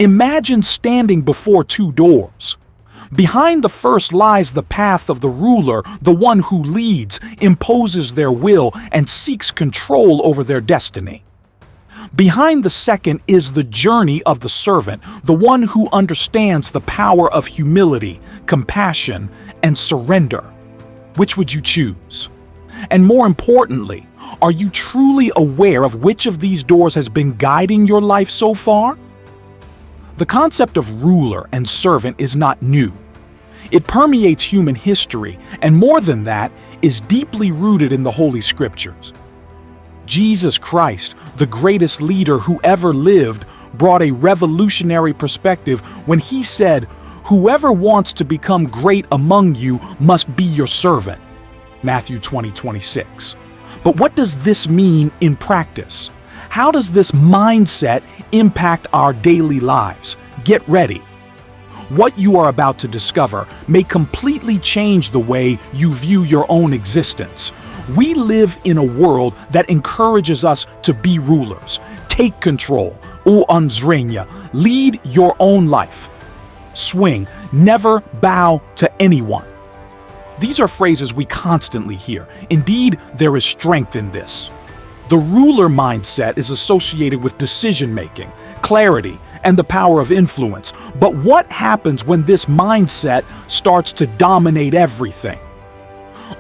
Imagine standing before two doors. Behind the first lies the path of the ruler, the one who leads, imposes their will, and seeks control over their destiny. Behind the second is the journey of the servant, the one who understands the power of humility, compassion, and surrender. Which would you choose? And more importantly, are you truly aware of which of these doors has been guiding your life so far? The concept of ruler and servant is not new. It permeates human history, and more than that, is deeply rooted in the Holy Scriptures. Jesus Christ, the greatest leader who ever lived, brought a revolutionary perspective when he said, "Whoever wants to become great among you must be your servant." Matthew 20:26. But what does this mean in practice? How does this mindset impact our daily lives? Get ready. What you are about to discover may completely change the way you view your own existence. We live in a world that encourages us to be rulers, take control, uanzrenia, lead your own life. Swing, never bow to anyone. These are phrases we constantly hear. Indeed, there is strength in this. The ruler mindset is associated with decision-making, clarity, and the power of influence. But what happens when this mindset starts to dominate everything?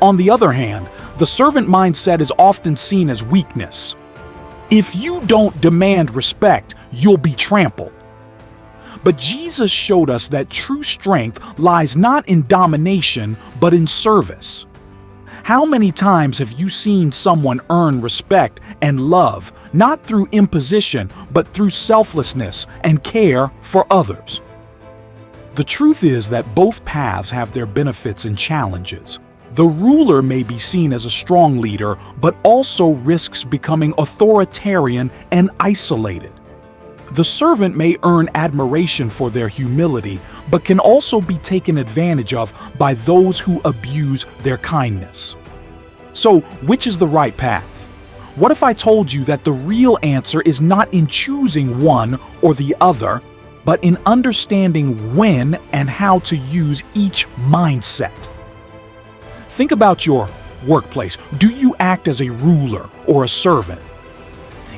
On the other hand, the servant mindset is often seen as weakness. If you don't demand respect, you'll be trampled. But Jesus showed us that true strength lies not in domination, but in service. How many times have you seen someone earn respect and love, not through imposition, but through selflessness and care for others? The truth is that both paths have their benefits and challenges. The ruler may be seen as a strong leader, but also risks becoming authoritarian and isolated. The servant may earn admiration for their humility, but can also be taken advantage of by those who abuse their kindness. So, which is the right path? What if I told you that the real answer is not in choosing one or the other, but in understanding when and how to use each mindset? Think about your workplace. Do you act as a ruler or a servant?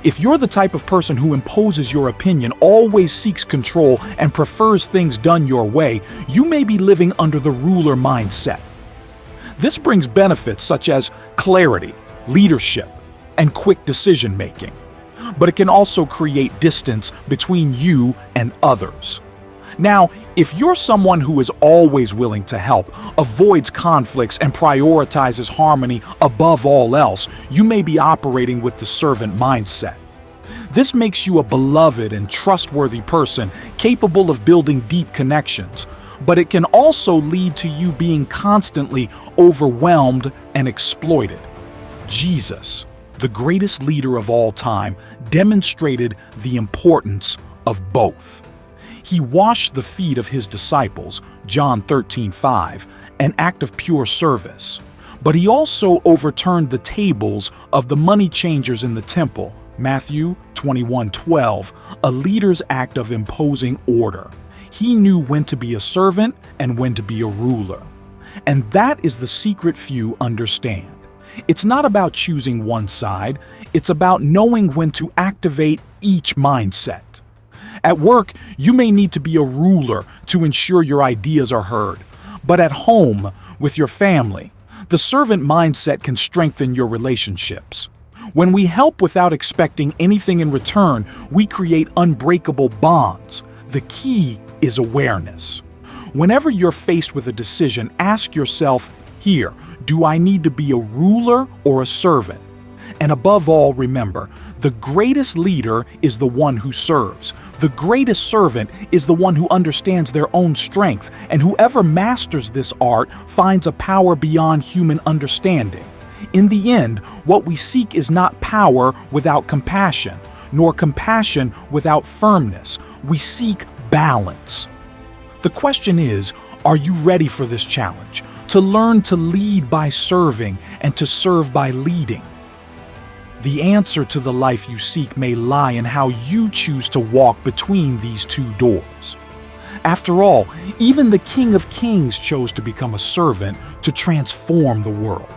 If you're the type of person who imposes your opinion, always seeks control, and prefers things done your way, you may be living under the ruler mindset. This brings benefits such as clarity, leadership, and quick decision-making. But it can also create distance between you and others. Now, if you're someone who is always willing to help, avoids conflicts, and prioritizes harmony above all else, you may be operating with the servant mindset. This makes you a beloved and trustworthy person, capable of building deep connections, but it can also lead to you being constantly overwhelmed and exploited. Jesus, the greatest leader of all time, demonstrated the importance of both. He washed the feet of his disciples, John 13:5, an act of pure service. But he also overturned the tables of the money changers in the temple, Matthew 21:12, a leader's act of imposing order. He knew when to be a servant and when to be a ruler. And that is the secret few understand. It's not about choosing one side, it's about knowing when to activate each mindset. At work, you may need to be a ruler to ensure your ideas are heard. But at home, with your family, the servant mindset can strengthen your relationships. When we help without expecting anything in return, we create unbreakable bonds. The key is awareness. Whenever you're faced with a decision, ask yourself, here, do I need to be a ruler or a servant? And above all, remember, the greatest leader is the one who serves. The greatest servant is the one who understands their own strength, and whoever masters this art finds a power beyond human understanding. In the end, what we seek is not power without compassion, nor compassion without firmness. We seek balance. The question is, are you ready for this challenge? To learn to lead by serving and to serve by leading? The answer to the life you seek may lie in how you choose to walk between these two doors. After all, even the King of Kings chose to become a servant to transform the world.